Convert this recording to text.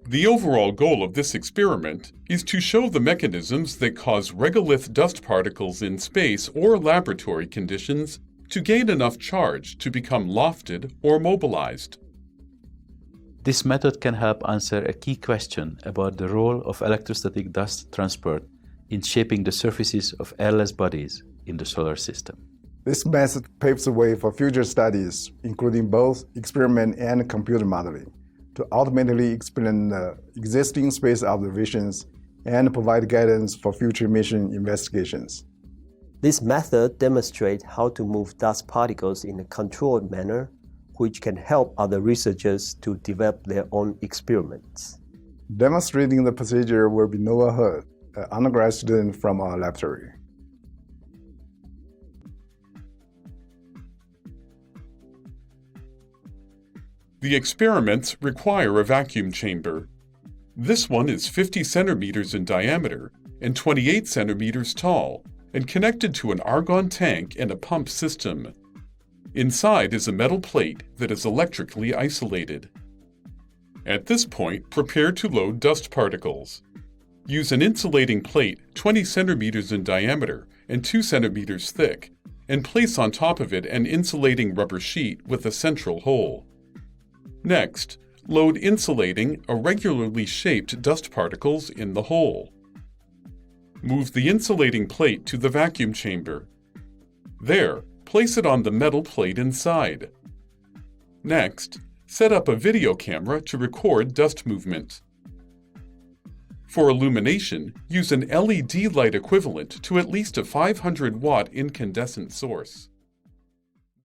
The overall goal of this experiment is to show the mechanisms that cause regolith dust particles in space or laboratory conditions to gain enough charge to become lofted or mobilized. This method can help answer a key question about the role of electrostatic dust transport in shaping the surfaces of airless bodies in the solar system. This method paves the way for future studies, including both experiment and computer modeling, to ultimately explain the existing space observations and provide guidance for future mission investigations. This method demonstrates how to move dust particles in a controlled manner, which can help other researchers to develop their own experiments. Demonstrating the procedure will be Noah Hood, an undergrad student from our laboratory. The experiments require a vacuum chamber. This one is 50 centimeters in diameter and 28 centimeters tall, and connected to an argon tank and a pump system. Inside is a metal plate that is electrically isolated. At this point, prepare to load dust particles. Use an insulating plate 20 centimeters in diameter and 2 centimeters thick, and place on top of it an insulating rubber sheet with a central hole. Next, load insulating, irregularly shaped dust particles in the hole. Move the insulating plate to the vacuum chamber. There, place it on the metal plate inside. Next, set up a video camera to record dust movement. For illumination, use an LED light equivalent to at least a 500-watt incandescent source.